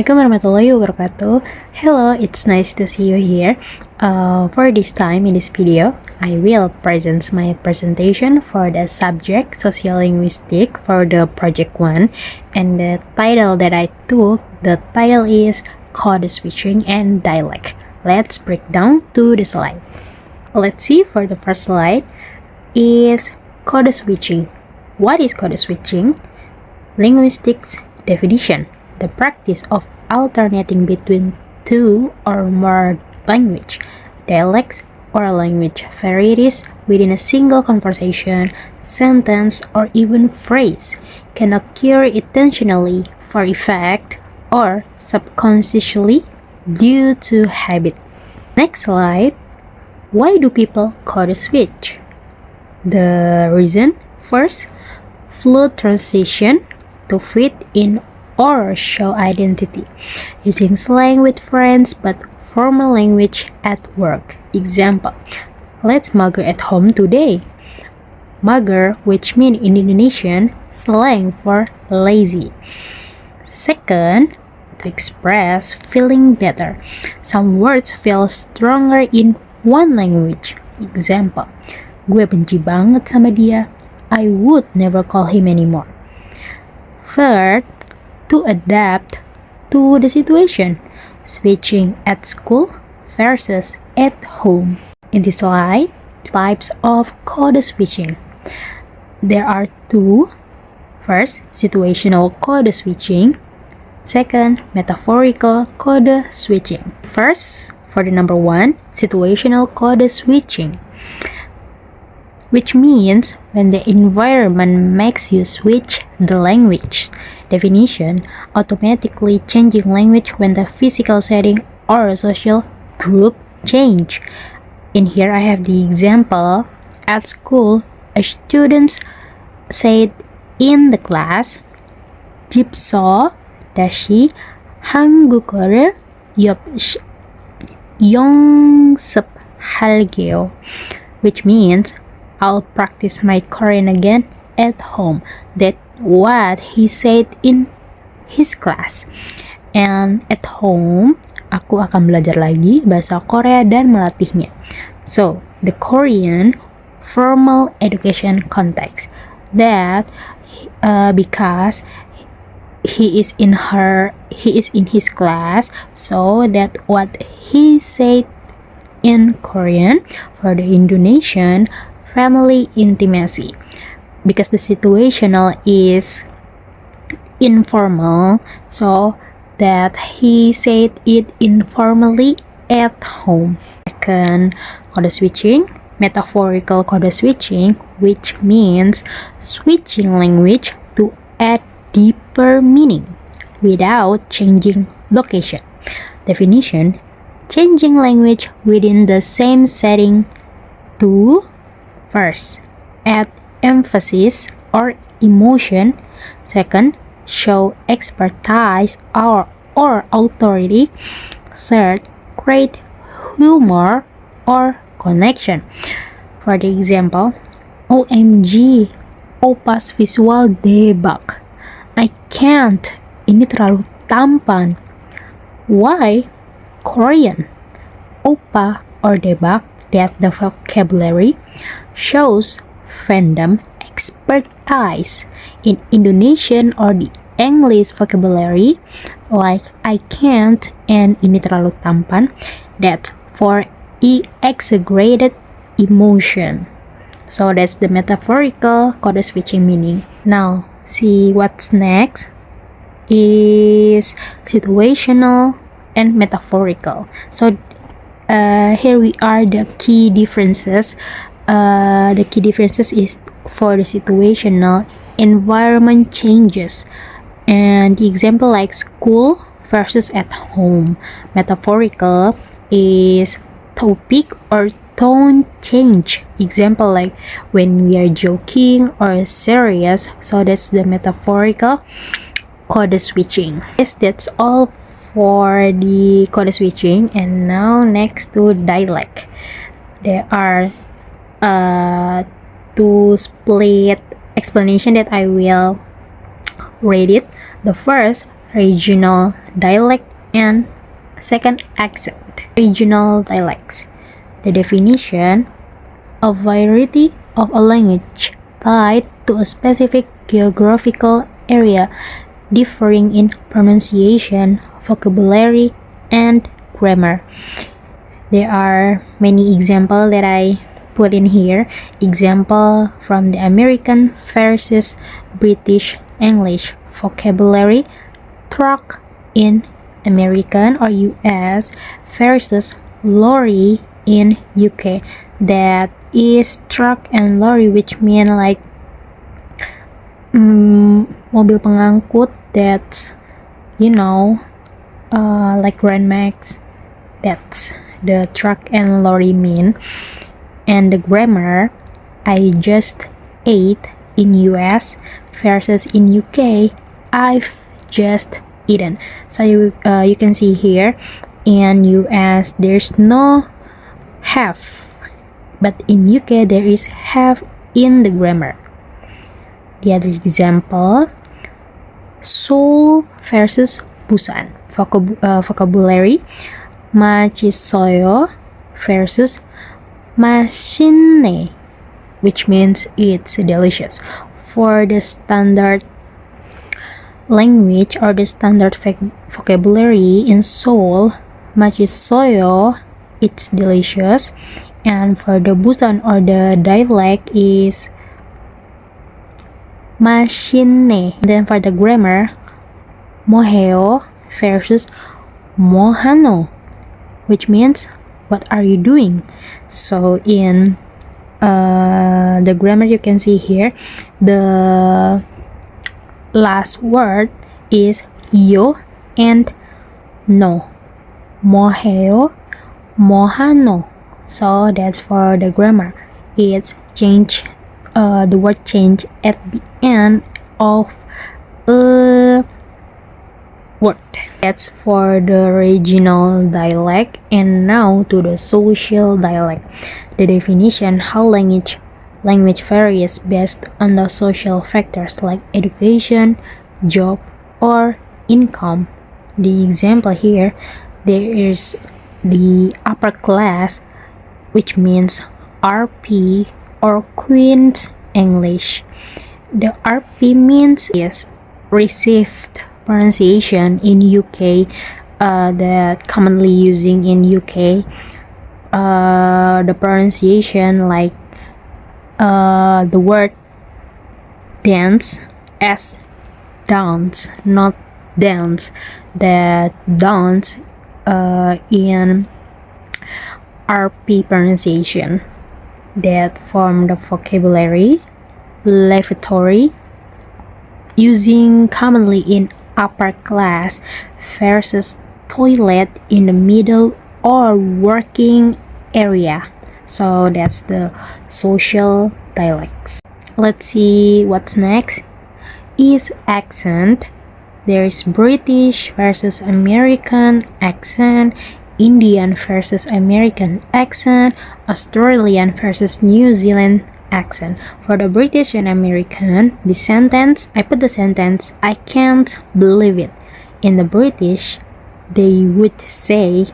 Assalamualaikum warahmatullahi wabarakatuh. Hello, it's nice to see you here. For this time in this video, I will present my presentation for the subject Sociolinguistic for the project 1, and the title that I took, the title is Code Switching and Dialect. Let's break down to the slide. Let's see, for the first slide is code switching. What is code switching? Linguistics definition: the practice of alternating between two or more language, dialects, or language varieties within a single conversation, sentence, or even phrase can occur intentionally for effect or subconsciously due to habit. Next slide. Why do people code switch? The reason: first, fluid transition to fit in or show identity, using slang with friends but formal language at work. Example, let's mager at home today. Mager, which means in Indonesian slang for lazy. Second, to express feeling better. Some words feel stronger in one language. Example, gue benci banget sama dia. I would never call him anymore. Third, to adapt to the situation, switching at school versus at home. In this slide, types of code switching. There are two. First, situational code switching. Second, metaphorical code switching. First, for the number 1, situational code switching, which means when the environment makes you switch the language. Definition: automatically changing language when the physical setting or social group change. In here I have the example. At school, a student said in the class, 집서 다시 한국어를 연습할게요, which means I'll practice my Korean again at home. That's what he said in his class. And at home, aku akan belajar lagi bahasa Korea dan melatihnya. So, the Korean formal education context. That because he is in his class, so that what he said in Korean. For the Indonesian, family intimacy, because the situational is informal, so that he said it informally at home. Second, code switching, metaphorical code switching, which means switching language to add deeper meaning without changing location. Definition: changing language within the same setting to, first, add emphasis or emotion. Second, show expertise or authority. Third, create humor or connection. For the example, OMG, Oppa's visual debug. I can't, ini terlalu tampan. Why? Korean. Oppa or debug, that the vocabulary shows fandom expertise. In Indonesian or the English vocabulary, like I can't and ini terlalu tampan, that for exaggerated emotion. So that's the metaphorical code switching meaning. Now, see what's next is situational and metaphorical. So here we are the key differences. The key differences is for the situational, environment changes, and the example like school versus at home. Metaphorical is topic or tone change. Example like when we are joking or serious. So that's the metaphorical code switching. Yes, that's all for the code switching. And now next to dialect. There are two split explanation that I will read it. The first, regional dialect and second accent. Regional dialects. The definition: a variety of a language tied to a specific geographical area, differing in pronunciation, vocabulary, and grammar. There are many examples that I put in here. Example from the American versus British English vocabulary, truck in American or US versus lorry in UK. That is truck and lorry, which mean like mobil pengangkut. That's like Grand Max. That's the truck and lorry mean. And the grammar, I just ate in US versus in UK, I've just eaten. So you can see here in US there's no have, but in UK there is have in the grammar. The other example, Seoul versus Busan vocabulary, 마치소요 versus 맛있네, which means it's delicious. For the standard language or the standard vocabulary in Seoul, 맛있어요, it's delicious. And for the Busan or the dialect is 맛있네. Then for the grammar, 뭐해요 versus 뭐하노, which means what are you doing. So in the grammar you can see here the last word is yo and no. 뭐해요, 뭐하노. So that's for the grammar. It's change, the word change at the end of a word. That's for the regional dialect. And now to the social dialect. The definition: how language varies based on the social factors like education, job, or income. The example here, there is the upper class, which means RP or Queen's English. The RP means is received pronunciation in UK, that commonly using in UK. The pronunciation like the word dance as dance, not dance. That dance in RP pronunciation. That form the vocabulary lavatory, using commonly in upper class, versus toilet in the middle or working area. So that's the social dialects. Let's see what's next. Is accent. There is British versus American accent, Indian versus American accent, Australian versus New Zealand accent. For the British and American, the sentence, I put the sentence, I can't believe it. In the British, they would say,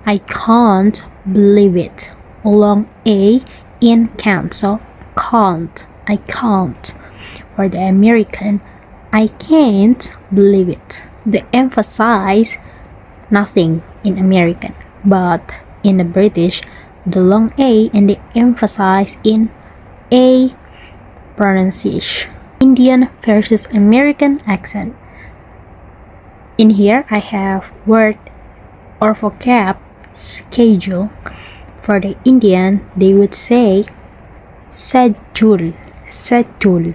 I can't believe it. Long A in can't. So can't, I can't. For the American, I can't believe it. They emphasize nothing in American, but in the British, the long A and they emphasize in A pronunciation. Indian versus American accent. In here, I have word or vocab schedule. For the Indian, they would say schedule, schedule,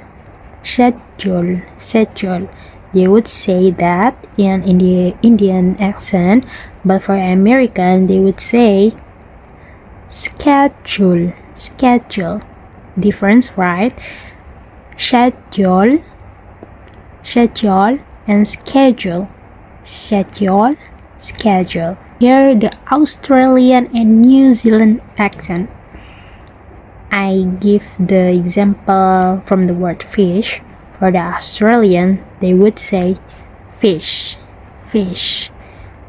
schedule, schedule. They would say that in the Indian accent, but for American, they would say schedule, schedule. Difference, right? Schedule, schedule, and schedule, schedule, schedule. Here, the Australian and New Zealand accent. I give the example from the word fish. For the Australian, they would say fish, fish.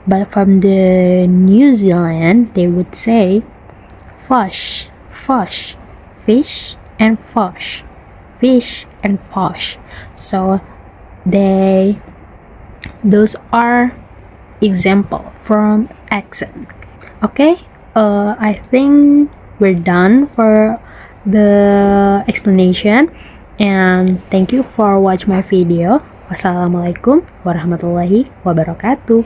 But from the New Zealand, they would say fish, fish, fish and fish, fish and fish. So those are example from accent. Okay, I think we're done for the explanation, and thank you for watching my video. Wassalamualaikum warahmatullahi wabarakatuh.